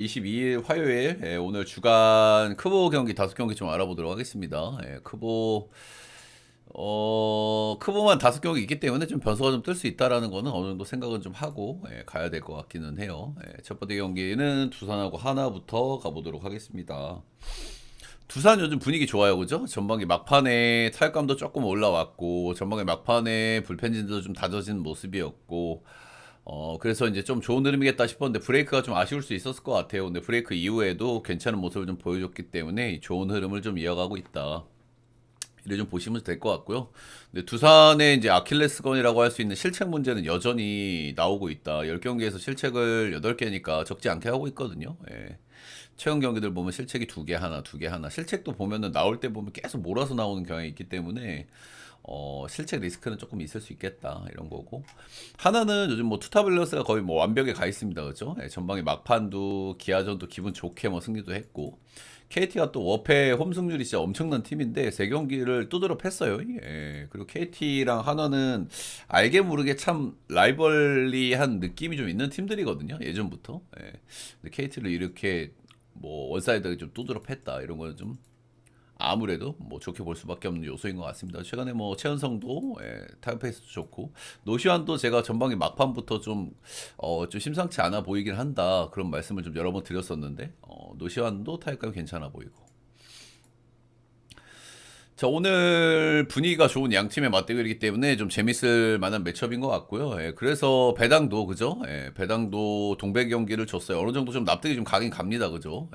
22일 화요일 오늘 주간 크보 경기 5경기 좀 알아보도록 하겠습니다. 크보만 5경기 있기 때문에 좀 변수가 좀 뜰 수 있다라는 거는 어느 정도 생각은 좀 하고 가야 될 것 같기는 해요. 첫 번째 경기는 두산하고 하나부터 가보도록 하겠습니다. 두산 요즘 분위기 좋아요, 그죠? 전반기 막판에 타격감도 조금 올라왔고, 전반기 막판에 불펜진도 좀 다져진 모습이었고, 그래서 이제 좀 좋은 흐름이겠다 싶었는데 브레이크가 좀 아쉬울 수 있었을 것 같아요. 근데 브레이크 이후에도 괜찮은 모습을 좀 보여줬기 때문에 좋은 흐름을 좀 이어가고 있다. 이래 좀 보시면 될 것 같고요. 근데 두산의 이제 아킬레스건이라고 할 수 있는 실책 문제는 여전히 나오고 있다. 10경기에서 실책을 8개니까 적지 않게 하고 있거든요. 최근 경기들 보면 실책이 2개 하나, 2개 하나. 실책도 보면은 나올 때 보면 계속 몰아서 나오는 경향이 있기 때문에 실책 리스크는 조금 있을 수 있겠다 이런 거고, 하나는 요즘 뭐 투타 밸런스가 거의 뭐 완벽에 가 있습니다, 그죠? 전방에 막판도 기아전도 기분 좋게 뭐 승리도 했고, KT가 또 워패 홈 승률이 진짜 엄청난 팀인데 3경기를 두드러 팼어요. 그리고 KT랑 한화는 알게 모르게 참 라이벌리한 느낌이 좀 있는 팀들이거든요, 예전부터. 근데 KT를 이렇게 뭐 원사이드가 좀 두드러 팼다 이런 거는 좀 아무래도 뭐 좋게 볼 수밖에 없는 요소인 것 같습니다. 최근에 뭐 최은성도 타임 페이스도 좋고, 노시환도 제가 전방에 막판부터 좀 심상치 않아 보이긴 한다 그런 말씀을 좀 여러 번 드렸었는데, 노시환도 타격감 괜찮아 보이고. 자, 오늘 분위기가 좋은 양 팀의 맞대결이기 때문에 좀 재밌을 만한 매첩인 것 같고요. 그래서 배당도 그죠? 배당도 동백 경기를 줬어요. 어느 정도 좀 납득이 좀 가긴 갑니다, 그죠?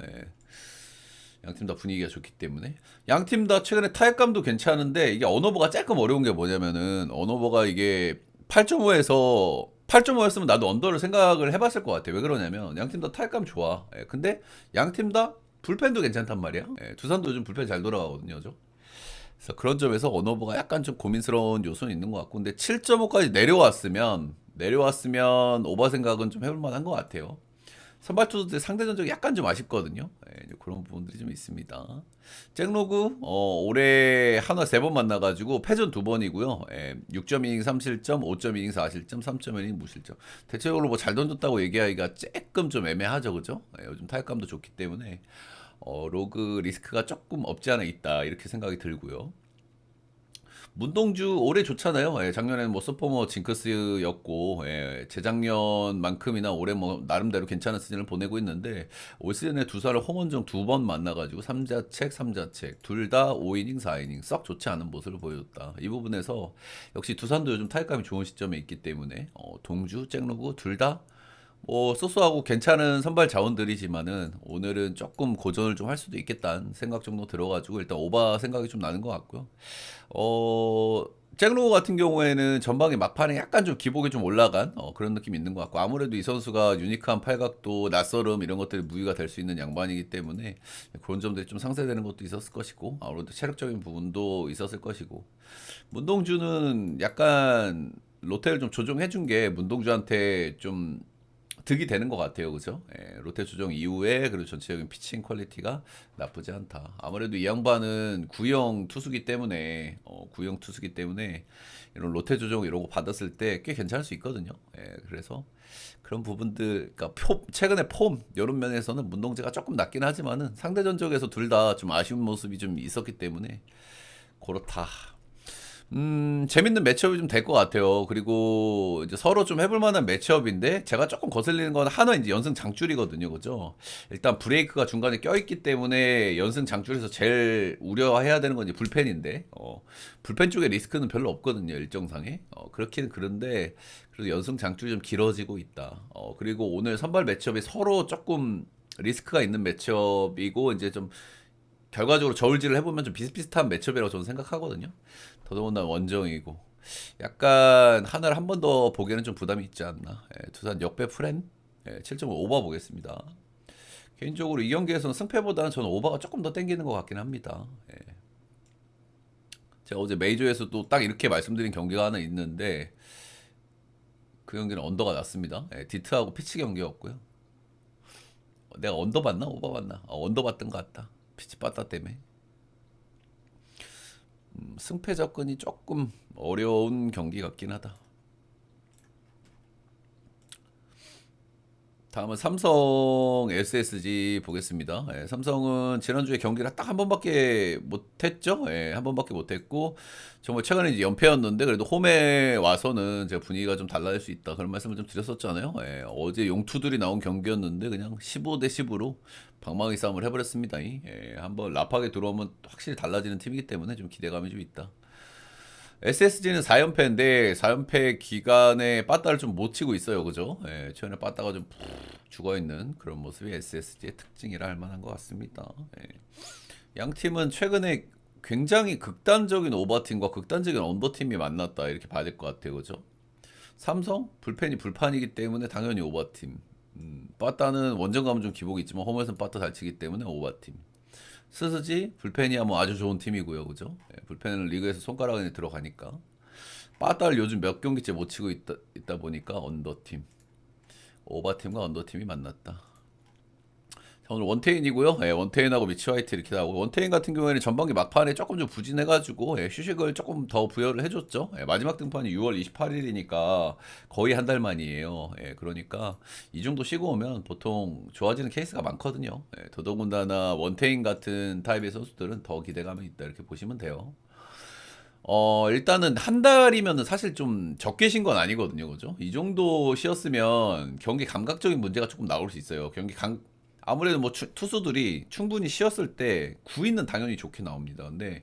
양팀 다 분위기가 좋기 때문에. 양팀 다 최근에 타격감도 괜찮은데, 이게 언어버가 조금 어려운 게 뭐냐면은, 언어버가 이게 8.5에서 8.5였으면 나도 언더를 생각을 해봤을 것 같아. 왜 그러냐면 양팀 다 타격감 좋아. 근데 양팀 다 불펜도 괜찮단 말이야. 두산도 요즘 불펜 잘 돌아가거든요, 죠. 그래서 그런 점에서 언어버가 약간 좀 고민스러운 요소는 있는 것 같고, 근데 7.5까지 내려왔으면 오버 생각은 좀 해볼 만한 것 같아요. 선발 투수들 상대 전적이 약간 좀 아쉽거든요. 그런 부분들이 좀 있습니다. 잭로그 올해 한화 3번 만나가지고 패전 2번이고요. 6.2이닝 3실점, 5.2이닝 4실점, 3.1이닝 무실점. 대체적으로 뭐 잘 던졌다고 얘기하기가 조금 좀 애매하죠, 그죠? 요즘 타격감도 좋기 때문에 로그 리스크가 조금 없지 않아 있다 이렇게 생각이 들고요. 문동주 올해 좋잖아요. 작년에는 뭐 서포머 징크스였고, 재작년만큼이나 올해 뭐 나름대로 괜찮은 시즌을 보내고 있는데, 올 시즌에 두산을 홈원정 2번 만나가지고 3자책 둘 다 5이닝 4이닝 썩 좋지 않은 모습을 보여줬다. 이 부분에서 역시 두산도 요즘 타격감이 좋은 시점에 있기 때문에 동주, 잭로그 둘 다 뭐 소소하고 괜찮은 선발 자원들이지만은 오늘은 조금 고전을 좀 할 수도 있겠다는 생각 정도 들어가지고 일단 오바 생각이 좀 나는 것 같고요. 어, 잭로우 같은 경우에는 전방에 막판에 약간 좀 기복이 좀 올라간 그런 느낌이 있는 것 같고, 아무래도 이 선수가 유니크한 팔각도 낯설음 이런 것들이 무위가 될 수 있는 양반이기 때문에 그런 점들이 좀 상쇄되는 것도 있었을 것이고, 아무래도 체력적인 부분도 있었을 것이고, 문동주는 약간 로테를 좀 조정해준 게 문동주한테 좀 득이 되는 것 같아요, 그죠? 로테 조정 이후에 그리고 전체적인 피칭 퀄리티가 나쁘지 않다. 아무래도 이 양반은 구형 투수기 때문에 이런 로테 조정 이런 거 받았을 때 꽤 괜찮을 수 있거든요. 그래서 그런 부분들, 그러니까 최근에 폼 이런 면에서는 문동재가 조금 낮긴 하지만은 상대 전적에서 둘 다 좀 아쉬운 모습이 좀 있었기 때문에 그렇다. 재밌는 매치업이 좀 될 것 같아요. 그리고 이제 서로 좀 해볼 만한 매치업인데, 제가 조금 거슬리는 건 하나 이제 연승 장줄이거든요. 그죠? 일단 브레이크가 중간에 껴있기 때문에 연승 장줄에서 제일 우려해야 되는 건 이제 불펜인데, 불펜 쪽에 리스크는 별로 없거든요. 일정상에. 그렇긴 그런데, 그래도 연승 장줄이 좀 길어지고 있다. 그리고 오늘 선발 매치업이 서로 조금 리스크가 있는 매치업이고, 이제 좀 결과적으로 저울질을 해보면 좀 비슷비슷한 매첩이라고 저는 생각하거든요. 더더군다나 원정이고 약간 하나를 한 번 더 보기에는 좀 부담이 있지 않나. 두산 역배 프렌 7.5 오버 보겠습니다. 개인적으로 이 경기에서는 승패보다는 저는 오버가 조금 더 땡기는 것 같긴 합니다. 제가 어제 메이저에서도 딱 이렇게 말씀드린 경기가 하나 있는데, 그 경기는 언더가 났습니다. 디트하고 피치 경기였고요. 내가 언더 봤나 오버 봤나? 언더 봤던 것 같다. 피치 빠따 때문에. 승패 접근이 조금 어려운 경기 같긴 하다. 다음은 삼성 SSG 보겠습니다. 예, 삼성은 지난주에 경기를 딱 한 번밖에 못했죠. 예, 한 번밖에 못했고 정말 최근에 이제 연패였는데 그래도 홈에 와서는 제가 분위기가 좀 달라질 수 있다 그런 말씀을 좀 드렸었잖아요. 예, 어제 용투들이 나온 경기였는데 그냥 15대 10으로 방망이 싸움을 해버렸습니다. 예, 한번 라팍에 들어오면 확실히 달라지는 팀이기 때문에 좀 기대감이 좀 있다. SSG는 4연패인데 4연패 기간에 빠따를 좀 못 치고 있어요. 그죠? 예, 최근에 빠따가 좀 푹 죽어있는 그런 모습이 SSG의 특징이라 할 만한 것 같습니다. 예. 양 팀은 최근에 굉장히 극단적인 오버팀과 극단적인 언더팀이 만났다 이렇게 봐야 될 것 같아요. 그죠? 삼성 불펜이 불판이기 때문에 당연히 오버팀. 빠따는 원정감은 좀 기복이 있지만 홈에서는 빠따 잘 치기 때문에 오버팀. 스스지 불펜이야 뭐 아주 좋은 팀이고요, 그죠? 예, 불펜은 리그에서 손가락 안에 들어가니까 빠따를 요즘 몇 경기째 못 치고 있다 보니까 언더팀, 오버팀과 언더팀이 만났다. 자, 오늘 원태인이고요. 예, 원태인하고 미치 화이트 이렇게 나오고 원태인 같은 경우에는 전반기 막판에 조금 좀 부진해가지고 예, 휴식을 조금 더 부여를 해줬죠. 예, 마지막 등판이 6월 28일이니까 거의 한 달 만이에요. 예, 그러니까 이 정도 쉬고 오면 보통 좋아지는 케이스가 많거든요. 예, 더더군다나 원태인 같은 타입의 선수들은 더 기대감이 있다 이렇게 보시면 돼요. 일단은 한 달이면은 사실 좀 적게 쉰 건 아니거든요. 그죠? 이 정도 쉬었으면 경기 감각적인 문제가 조금 나올 수 있어요. 아무래도 뭐 투수들이 충분히 쉬었을 때 구위는 당연히 좋게 나옵니다. 근데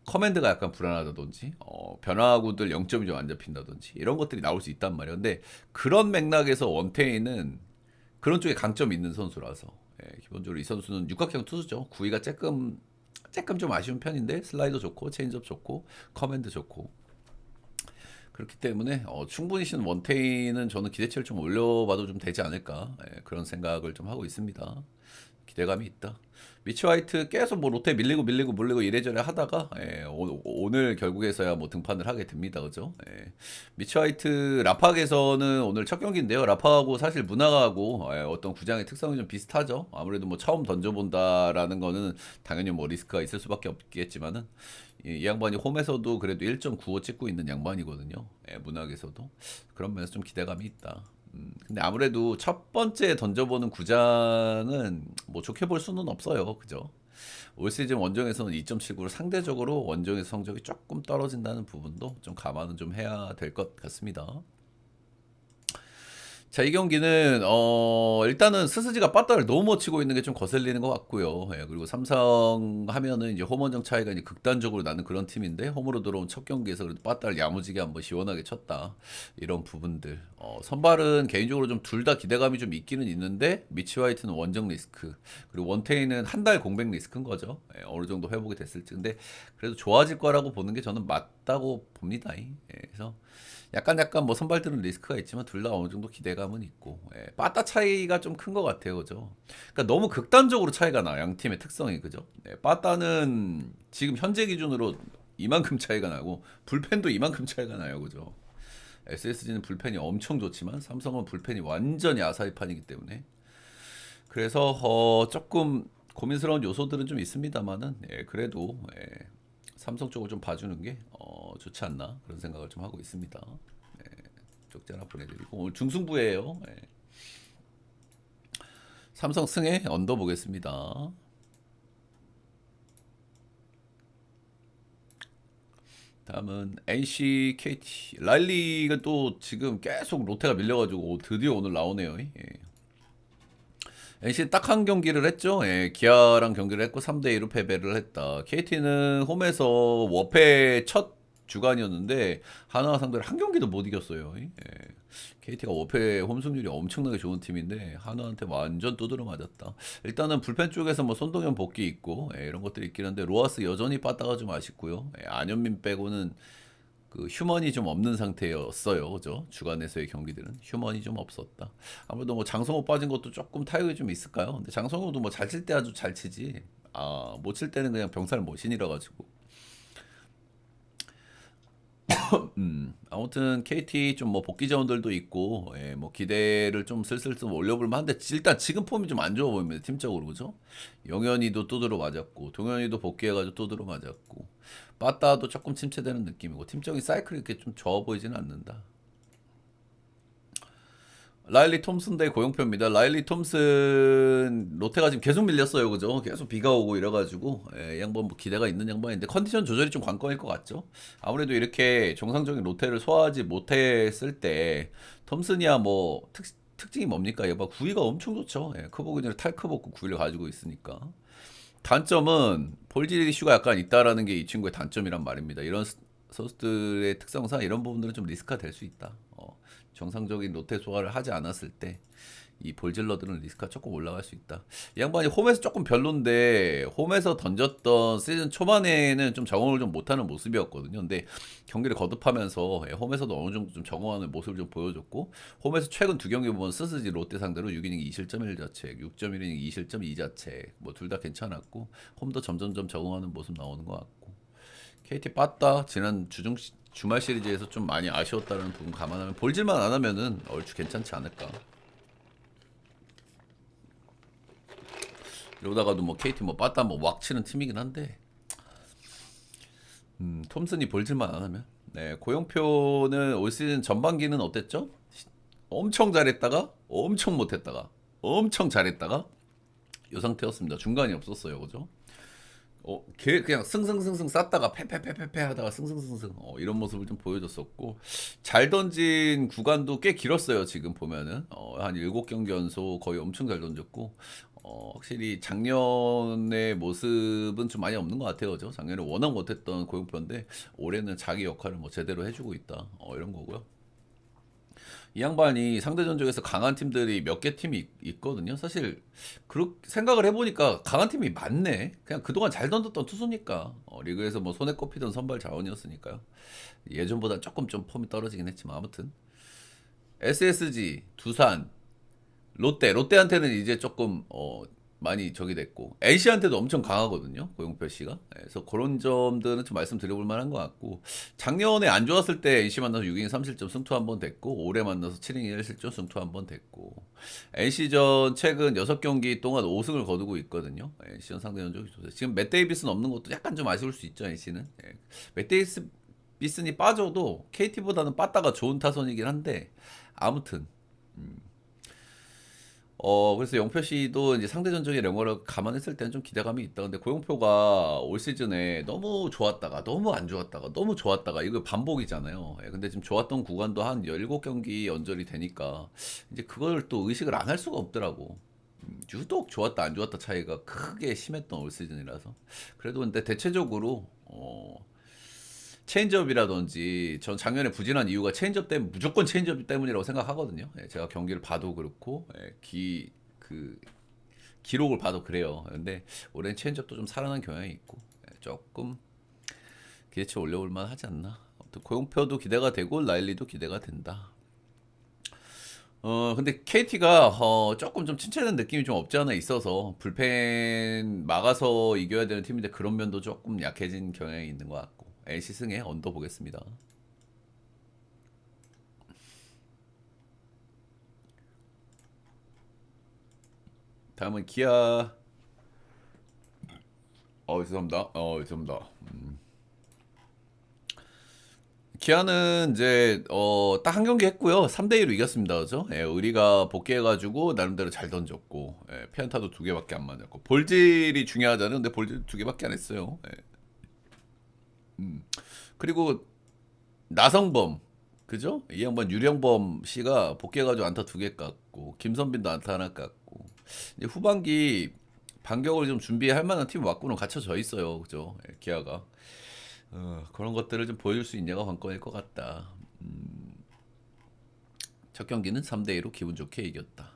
커맨드가 약간 불안하다든지 변화구들 0점이 좀 안 잡힌다든지 이런 것들이 나올 수 있단 말이에요. 근데 그런 맥락에서 원태인은 그런 쪽에 강점이 있는 선수라서 예, 기본적으로 이 선수는 육각형 투수죠. 구위가 조금 좀 아쉬운 편인데 슬라이더 좋고 체인지업 좋고 커맨드 좋고 그렇기 때문에 충분히 쉬는 원태인은 저는 기대치를 좀 올려봐도 좀 되지 않을까 예, 그런 생각을 좀 하고 있습니다. 기대감이 있다. 미치 화이트 계속 뭐 롯데 밀리고 이래저래 하다가 예, 오늘 결국에서야 뭐 등판을 하게 됩니다. 그죠? 예. 미치 화이트 라팍에서는 오늘 첫 경기인데요. 라팍하고 사실 문화하고 예, 어떤 구장의 특성이 좀 비슷하죠. 아무래도 뭐 처음 던져본다라는 거는 당연히 뭐 리스크가 있을 수밖에 없겠지만은 이 양반이 홈에서도 그래도 1.95 찍고 있는 양반이거든요. 예, 문학에서도 그런 면에서 좀 기대감이 있다. 근데 아무래도 첫 번째 던져보는 구장은 뭐 좋게 볼 수는 없어요. 그죠? 올 시즌 원정에서는 2.79로 상대적으로 원정에서 성적이 조금 떨어진다는 부분도 좀 감안은 좀 해야 될 것 같습니다. 자, 이 경기는 일단은 스스지가 빠따를 너무 못 치고 있는 게 좀 거슬리는 것 같고요. 예, 그리고 삼성 하면은 이제 홈원정 차이가 이제 극단적으로 나는 그런 팀인데 홈으로 들어온 첫 경기에서 그래도 빠따를 야무지게 한번 시원하게 쳤다. 이런 부분들. 선발은 개인적으로 좀 둘 다 기대감이 좀 있기는 있는데 미치 화이트는 원정 리스크 그리고 원태인은 한 달 공백 리스크인 거죠. 예, 어느 정도 회복이 됐을지. 근데 그래도 좋아질 거라고 보는 게 저는 맞다고 봅니다. 예, 그래서 약간 뭐 선발들은 리스크가 있지만 둘 다 어느 정도 기대감은 있고 예, 빠따 차이가 좀 큰 것 같아요, 그죠? 그러니까 너무 극단적으로 차이가 나 양 팀의 특성이 그죠? 예, 빠따는 지금 현재 기준으로 이만큼 차이가 나고 불펜도 이만큼 차이가 나요, 그죠? SSG는 불펜이 엄청 좋지만 삼성은 불펜이 완전히 아사리판이기 때문에 그래서 조금 고민스러운 요소들은 좀 있습니다만은 예, 그래도 예, 삼성 쪽을 좀 봐주는 게 좋지 않나 그런 생각을 좀 하고 있습니다. 네, 쪽지 하나 보내드리고 오늘 중승부예요. 네. 삼성 승에 언더 보겠습니다. 다음은 NC, KT, 랄리가 또 지금 계속 롯데가 밀려가지고 드디어 오늘 나오네요. 예. NC 딱 한 경기를 했죠. 예, 기아랑 경기를 했고 3대2로 패배를 했다. KT는 홈에서 워패 첫 주간이었는데 하나 상대로 한 경기도 못 이겼어요. 예. KT가 워패 홈 승률이 엄청나게 좋은 팀인데 하나한테 완전 두드려 맞았다. 일단은 불펜 쪽에서 뭐 손동현 복귀 있고 예, 이런 것들이 있긴 한데 로하스 여전히 빠따가 좀 아쉽고요. 예, 안현민 빼고는 그 휴먼이 좀 없는 상태였어요. 그죠? 주간에서의 경기들은 휴먼이 좀 없었다. 아무래도 뭐 장성호 빠진 것도 조금 타격이 좀 있을까요? 근데 장성호도 뭐 잘 칠 때 아주 잘 치지. 못 칠 때는 그냥 병살 모신이라 가지고. 아무튼 KT 좀 뭐 복귀 자원들도 있고, 예, 뭐 기대를 좀 슬슬 좀 올려볼 만한데 일단 지금 폼이 좀 안 좋아 보입니다. 팀적으로 그죠? 영현이도 두드러 맞았고, 동현이도 복귀해가지고 두드러 맞았고, 빠따도 조금 침체되는 느낌이고, 팀적인 사이클이 이렇게 좀 좋아 보이지는 않는다. 라일리 톰슨 대 고용표입니다. 라일리 톰슨 롯데가 지금 계속 밀렸어요, 그죠? 계속 비가 오고 이래가지고 이 양반 뭐 기대가 있는 양반인데 컨디션 조절이 좀 관건일 것 같죠? 아무래도 이렇게 정상적인 롯데를 소화하지 못했을 때 톰슨이야 뭐 특징이 뭡니까? 얘봐 구위가 엄청 좋죠. 크보기전에 탈크보고 구위를 가지고 있으니까. 단점은 볼질 이슈가 약간 있다라는 게 이 친구의 단점이란 말입니다. 이런 선수들의 특성상 이런 부분들은 좀 리스크가 될 수 있다. 정상적인 롯데 소화를 하지 않았을 때 이 볼질러들은 리스크가 조금 올라갈 수 있다. 이 양반이 홈에서 조금 별론데 홈에서 던졌던 시즌 초반에는 좀 적응을 좀 못하는 모습이었거든요. 근데 경기를 거듭하면서 홈에서도 어느 정도 좀 적응하는 모습을 좀 보여줬고 홈에서 최근 두 경기 보면 스스지 롯데 상대로 6이닝 2실점 1자책, 6.1이닝 2실점 2자책 뭐 둘 다 괜찮았고 홈도 점점점 적응하는 모습 나오는 것 같고 KT 빠따 지난 주말 시리즈에서 좀 많이 아쉬웠다는 부분 감안하면 볼질만 안 하면은 얼추 괜찮지 않을까. 이러다가도 뭐 KT 뭐 빠따 뭐 왁 치는 팀이긴 한데 톰슨이 볼질만 안 하면 고용표는 올 시즌 전반기는 어땠죠? 엄청 잘했다가 엄청 못했다가 엄청 잘했다가 이 상태였습니다. 중간이 없었어요, 그죠? 걔 그냥 승승승승 쌌다가 패패패패패 하다가 승승승승 이런 모습을 좀 보여줬었고 잘 던진 구간도 꽤 길었어요. 지금 보면은 한 7경기 연속 거의 엄청 잘 던졌고 확실히 작년의 모습은 좀 많이 없는 것 같아요. 그죠? 작년에 워낙 못했던 고용표인데 올해는 자기 역할을 뭐 제대로 해주고 있다. 이런 거고요. 이 양반이 상대 전적에서 강한 팀들이 몇 개 팀이 있거든요. 사실 그렇게 생각을 해보니까 강한 팀이 많네. 그냥 그동안 잘 던졌던 투수니까 리그에서 뭐 손에 꼽히던 선발 자원이었으니까요. 예전보다 조금 좀 폼이 떨어지긴 했지만 아무튼 SSG, 두산, 롯데한테는 이제 조금 많이 적이 됐고 NC한테도 엄청 강하거든요. 고용표 씨가. 그래서 그런 점들은 좀 말씀드려볼 만한 것 같고 작년에 안 좋았을 때 NC 만나서 6이닝 3실점 승투 한 번 됐고 올해 만나서 7이닝 1실점 승투 한 번 됐고 NC전 최근 6경기 동안 5승을 거두고 있거든요. NC전 상대 전적이 좋아요. 지금 맷 데이비슨 없는 것도 약간 좀 아쉬울 수 있죠. NC는. 맷 데이비슨이 빠져도 KT보다는 빠따가 좋은 타선이긴 한데 아무튼 그래서 영표 씨도 이제 상대 전적의 영어를 감안했을 때는 좀 기대감이 있다. 근데 고영표가 올 시즌에 너무 좋았다가 너무 안 좋았다가 너무 좋았다가 이거 반복이잖아요. 근데 지금 좋았던 구간도 한 17경기 연절이 되니까 이제 그걸 또 의식을 안 할 수가 없더라고. 유독 좋았다 안 좋았다 차이가 크게 심했던 올 시즌이라서. 그래도 근데 대체적으로 체인지업이라든지 전 작년에 부진한 이유가 체인지업 때문에 무조건 체인지업 때문이라고 생각하거든요. 제가 경기를 봐도 그렇고 그 기록을 봐도 그래요. 근데 올해는 체인지업도 좀 살아난 경향이 있고 조금 기대치 올려올 만하지 않나. 고용표도 기대가 되고 라일리도 기대가 된다. 근데 KT가 조금 좀 침체된 느낌이 좀 없지 않아 있어서 불펜 막아서 이겨야 되는 팀인데 그런 면도 조금 약해진 경향이 있는 것 같고 NC 승에 언더 보겠습니다. 다음은 기아. 죄송합니다. 죄송합니다. 기아는 이제 딱 한 경기 했고요. 3대2로 이겼습니다. 그죠? 의리가 복귀해가지고 나름대로 잘 던졌고 피안타도 2개밖에 안 맞았고 볼질이 중요하잖아요. 근데 볼질 2개밖에 안 했어요. 그리고 나성범 그죠? 이 양반 유령범 씨가 복귀해가지고 안타 2개 깠고 김선빈도 안타 하나 깠고 이제 후반기 반격을 좀 준비할 만한 팀 왔고는 갖춰져 있어요. 그죠? 기아가 그런 것들을 좀 보여줄 수 있냐가 관건일 것 같다. 첫 경기는 3대2로 기분 좋게 이겼다.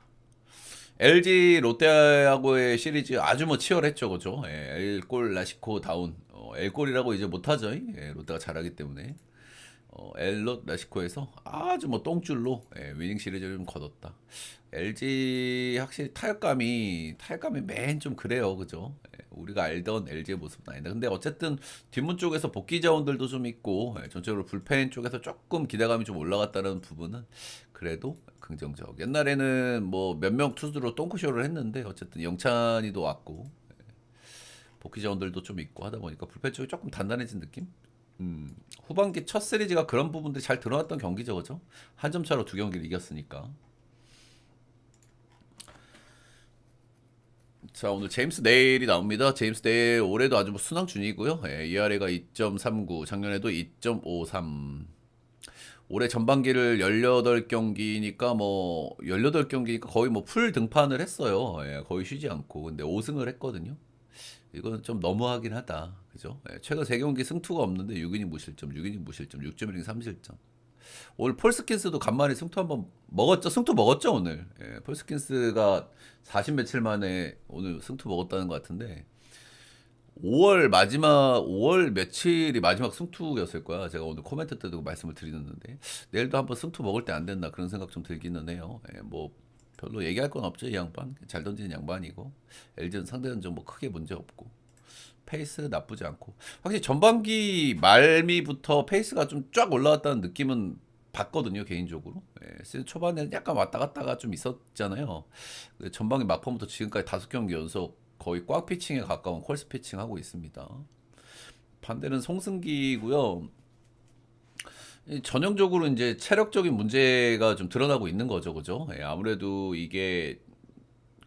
LG 롯데하고의 시리즈 아주 뭐 치열했죠, 그죠? L골 라시코 다운. L골이라고 이제 못하죠. 롯데가 잘하기 때문에. L롯 라시코에서 아주 뭐 똥줄로 위닝 시리즈를 좀 거뒀다. LG 확실히 타격감이 맨 좀 그래요, 그죠? 우리가 알던 LG의 모습은 아니다. 근데 어쨌든 뒷문 쪽에서 복귀 자원들도 좀 있고 전체적으로 불펜 쪽에서 조금 기대감이 좀 올라갔다는 부분은 그래도 긍정적. 옛날에는 뭐 몇 명 투수로 똥크쇼를 했는데 어쨌든 영찬이도 왔고 복귀 자원들도 좀 있고 하다 보니까 불펜 쪽이 조금 단단해진 느낌? 후반기 첫 시리즈가 그런 부분들이 잘 드러났던 경기죠, 그죠? 한 점 차로 2경기를 이겼으니까. 자, 오늘 제임스 네일이 나옵니다. 제임스 네일 올해도 아주 뭐 순항 중이고요. 예, ERA가 2.39, 작년에도 2.53. 올해 전반기를 18경기니까 뭐 18경기니까 거의 뭐 풀 등판을 했어요. 예, 거의 쉬지 않고. 근데 5승을 했거든요. 이건 좀 너무하긴 하다. 그죠? 예, 최근 3경기 승투가 없는데 6이닝 무실점, 6이닝 무실점, 6.1이닝 3실점. 오늘 폴스킨스도 간만에 승투 한번 먹었죠. 승투 먹었죠 오늘. 예, 폴스킨스가 40 며칠 만에 오늘 승투 먹었다는 것 같은데 5월 며칠이 마지막 승투였을 거야. 제가 오늘 코멘트 때도 말씀을 드리는데 내일도 한번 승투 먹을 때 안 됐나 그런 생각 좀 들기는 해요. 예, 뭐 별로 얘기할 건 없죠. 이 양반 잘 던지는 양반이고 LG는 상대는 뭐 크게 문제 없고 페이스 나쁘지 않고 확실히 전반기 말미부터 페이스가 좀 쫙 올라왔다는 느낌은 봤거든요 개인적으로. 예, 시즌 초반에는 약간 왔다 갔다가 좀 있었잖아요. 근데 전반기 막판부터 지금까지 5경기 연속 거의 꽉 피칭에 가까운 콜스 피칭 하고 있습니다. 반대는 송승기고요. 전형적으로 이제 체력적인 문제가 좀 드러나고 있는 거죠, 그죠? 예, 아무래도 이게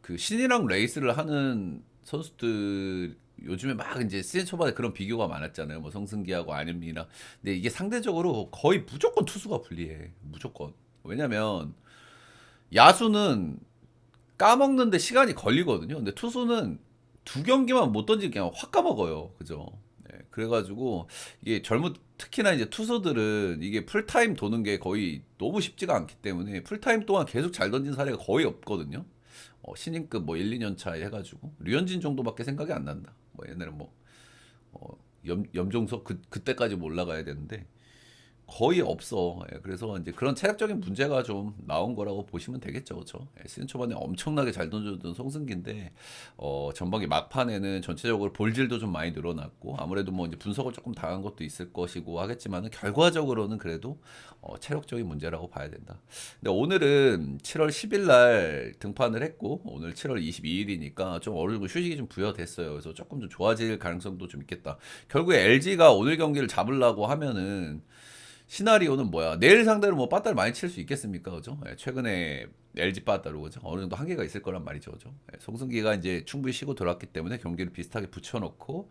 그 신이랑 레이스를 하는 선수들 요즘에 막 이제 시즌 초반에 그런 비교가 많았잖아요. 뭐 성승기하고 안현민이랑. 근데 이게 상대적으로 거의 무조건 투수가 불리해. 무조건. 왜냐면 야수는 까먹는데 시간이 걸리거든요. 근데 투수는 2경기만 못 던지면 그냥 확 까먹어요. 그죠? 네, 그래가지고 이게 특히나 이제 투수들은 이게 풀타임 도는 게 거의 너무 쉽지가 않기 때문에 풀타임 동안 계속 잘 던진 사례가 거의 없거든요. 신인급 뭐 1, 2년 차에 해가지고 류현진 정도밖에 생각이 안 난다. 뭐 옛날에 뭐 어, 염종석 그때까지 뭐 올라가야 되는데 거의 없어. 예, 그래서 이제 그런 체력적인 문제가 좀 나온 거라고 보시면 되겠죠, 그렇죠? 예, 시즌 초반에 엄청나게 잘 던져주던 송승기인데 전반기 막판에는 전체적으로 볼질도 좀 많이 늘어났고 아무래도 뭐 이제 분석을 조금 당한 것도 있을 것이고 하겠지만은 결과적으로는 그래도 체력적인 문제라고 봐야 된다. 근데 오늘은 7월 10일 날 등판을 했고 오늘 7월 22일이니까 좀 어느 정도 휴식이 좀 부여됐어요. 그래서 조금 좀 좋아질 가능성도 좀 있겠다. 결국에 LG가 오늘 경기를 잡으려고 하면은 시나리오는 뭐야? 내일 상대로 뭐 빠따를 많이 칠 수 있겠습니까? 그죠? 예, 최근에 LG 빠따로 그죠? 어느 정도 한계가 있을 거란 말이죠. 그죠? 예, 송승기가 이제 충분히 쉬고 돌아왔기 때문에 경기를 비슷하게 붙여놓고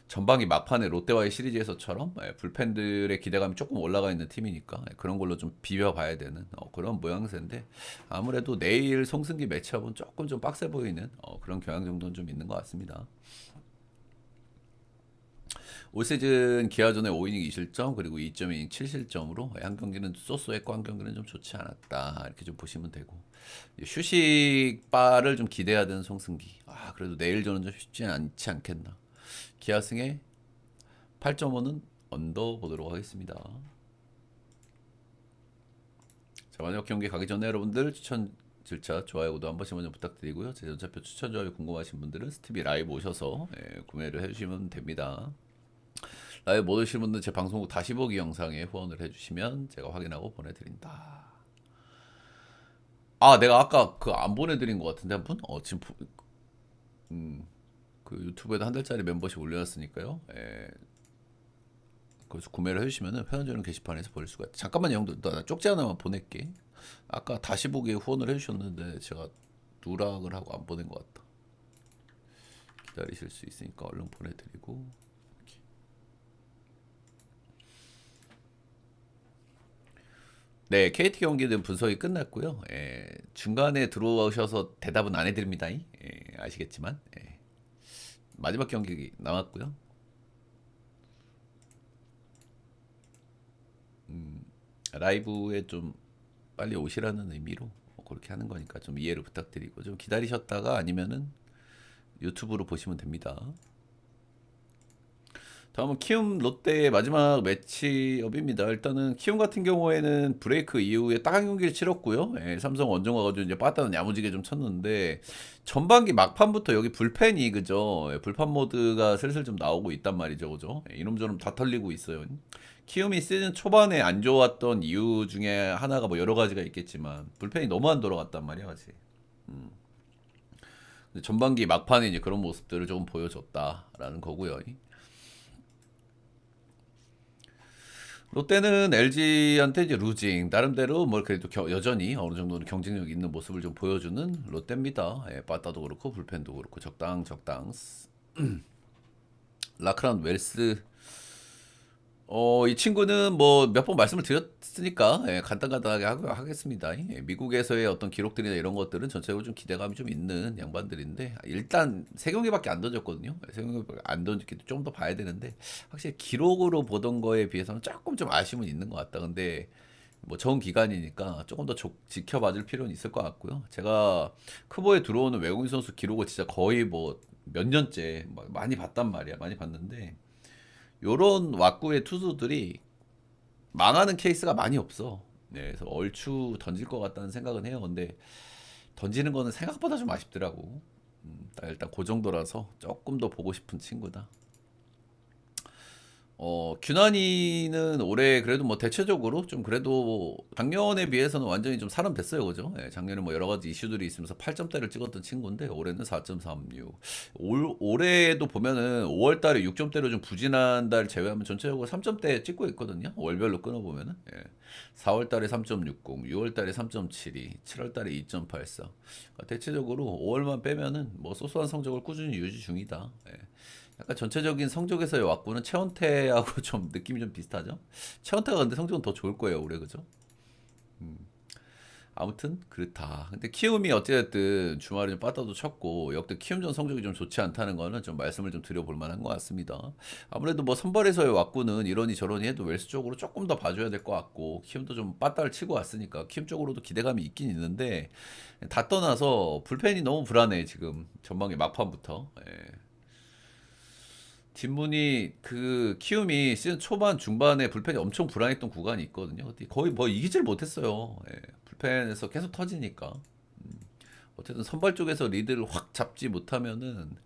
전반기 막판에 롯데와의 시리즈에서처럼 불펜들의 기대감이 조금 올라가 있는 팀이니까 그런 걸로 좀 비벼봐야 되는 그런 모양새인데 아무래도 내일 송승기 매치업은 조금 좀 빡세 보이는 그런 경향 정도는 좀 있는 것 같습니다. 올 시즌 기아전에 5이닝 2실점 그리고 2.2이닝 7실점으로 한 경기는 쏘쏘했고 한 경기는 좀 좋지 않았다 이렇게 좀 보시면 되고 휴식바를 좀 기대해야 되는 송승기. 그래도 내일전은 좀 쉽지 않지 않겠나. 기아승의 8.5는 언더 보도록 하겠습니다. 자, 마지막 경기 가기 전에 여러분들 추천 절차 좋아요 구독 한 번씩 먼저 부탁드리고요. 제 전차표 추천 좋아요 궁금하신 분들은 스티비 라이브 오셔서 구매를 해주시면 됩니다. 라이브 못 오실 분들 제 방송국 다시 보기 영상에 후원을 해주시면 제가 확인하고 보내드린다. 내가 아까 그 안 보내드린 것 같은데 한 분? 지금 그 유튜브에도 한 달짜리 멤버십 올려놨으니까요. 거기서 구매를 해주시면은 편의점 게시판에서 보실 수가 있다. 잠깐만요, 형들. 나 쪽지 하나만 보낼게. 아까 다시 보기에 후원을 해주셨는데 제가 누락을 하고 안 보낸 것 같다. 기다리실 수 있으니까 얼른 보내드리고. 네, KT 경기는 분석이 끝났고요. 중간에 들어오셔서 대답은 안 해드립니다. 아시겠지만 마지막 경기 남았고요. 라이브에 좀 빨리 오시라는 의미로 그렇게 하는 거니까 좀 이해를 부탁드리고 좀 기다리셨다가 아니면은 유튜브로 보시면 됩니다. 다음은 키움 롯데의 마지막 매치업입니다. 일단은 키움 같은 경우에는 브레이크 이후에 딱 한 경기를 치렀고요. 삼성 원정 와가지고 이제 빠따는 야무지게 좀 쳤는데 전반기 막판부터 여기 불펜이 그죠? 불펜 모드가 슬슬 좀 나오고 있단 말이죠, 그죠? 이놈저놈 다 털리고 있어요. 키움이 시즌 초반에 안 좋았던 이유 중에 하나가 뭐 여러 가지가 있겠지만 불펜이 너무 안 돌아갔단 말이야, 같이. 전반기 막판에 이제 그런 모습들을 조금 보여줬다라는 거고요. 롯데는 LG한테 이제 루징 나름대로 뭐 그래도 여전히 어느 정도는 경쟁력 있는 모습을 좀 보여주는 롯데입니다. 예, 빠따도 그렇고 불펜도 그렇고 적당 적당. 라크란 웰스 이 친구는 뭐 몇 번 말씀을 드렸으니까 예, 간단하게 하겠습니다. 예, 미국에서의 어떤 기록들이나 이런 것들은 전체적으로 좀 기대감이 좀 있는 양반들인데 일단 세 경기밖에 안 던졌거든요. 세 경기밖에 안 던졌기 좀 더 봐야 되는데 확실히 기록으로 보던 거에 비해서는 조금 좀 아쉬움은 있는 것 같다. 근데 뭐 전 기간이니까 조금 더 지켜봐줄 필요는 있을 것 같고요. 제가 크보에 들어오는 외국인 선수 기록을 진짜 거의 뭐 몇 년째 많이 봤단 말이야. 많이 봤는데 요런 왁구의 투수들이 망하는 케이스가 많이 없어. 네, 그래서 얼추 던질 것 같다는 생각은 해요. 근데 던지는 거는 생각보다 좀 아쉽더라고. 일단 그 정도라서 조금 더 보고 싶은 친구다. 균환이는 올해 그래도 뭐 대체적으로 좀 그래도 작년에 비해서는 완전히 좀 사람됐어요, 그죠? 예, 작년에 뭐 여러 가지 이슈들이 있으면서 8점대를 찍었던 친구인데 올해는 4.36. 올해도 보면은 5월 달에 6점대로 좀 부진한 달 제외하면 전체적으로 3점대 찍고 있거든요. 월별로 끊어보면은. 예. 4월 달에 3.60, 6월 달에 3.72, 7월 달에 2.84. 그러니까 대체적으로 5월만 빼면은 뭐 소소한 성적을 꾸준히 유지 중이다. 예. 약간 전체적인 성적에서의 왁구는 최원태하고 좀 느낌이 좀 비슷하죠? 최원태가 근데 성적은 더 좋을 거예요, 올해 그죠? 아무튼 그렇다. 근데 키움이 어찌됐든 주말에 좀 빠따도 쳤고 역대 키움전 성적이 좀 좋지 않다는 거는 좀 말씀을 좀 드려볼 만한 것 같습니다. 아무래도 뭐 선발에서의 왁구는 이러니 저러니 해도 웰스 쪽으로 조금 더 봐줘야 될 것 같고 키움도 좀 빠따를 치고 왔으니까 키움 쪽으로도 기대감이 있긴 있는데 다 떠나서 불펜이 너무 불안해 지금 전반기 막판부터. 예. 뒷문이 그 키움이 시즌 초반 중반에 불펜이 엄청 불안했던 구간이 있거든요. 근데 거의 뭐 이기질 못했어요. 예, 불펜에서 계속 터지니까. 어쨌든 선발 쪽에서 리드를 확 잡지 못하면은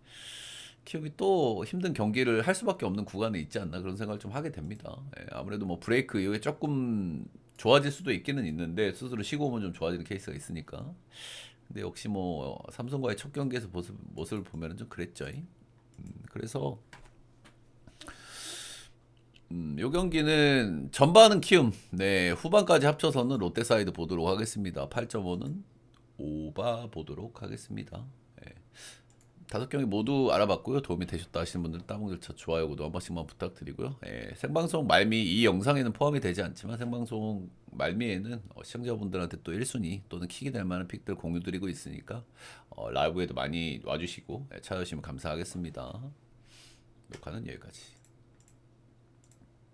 키움이 또 힘든 경기를 할 수밖에 없는 구간에 있지 않나 그런 생각을 좀 하게 됩니다. 예, 아무래도 뭐 브레이크 이후에 조금 좋아질 수도 있기는 있는데 스스로 쉬고 오면 좀 좋아지는 케이스가 있으니까. 근데 역시 뭐 삼성과의 첫 경기에서 모습을 보면은 좀 그랬죠. 그래서 요 경기는 전반은 키움, 네, 후반까지 합쳐서는 롯데 사이드 보도록 하겠습니다. 8.5는 오바 보도록 하겠습니다. 네. 다섯 경기 모두 알아봤고요. 도움이 되셨다 하시는 분들은 따봉들차 좋아요, 구독 한 번씩만 부탁드리고요. 예, 생방송 말미 이 영상에는 포함이 되지 않지만 생방송 말미에는 시청자분들한테 또 1순위 또는 킥이 될 만한 픽들 공유 드리고 있으니까 라이브에도 많이 와주시고 찾아주시면 감사하겠습니다. 녹화는 여기까지.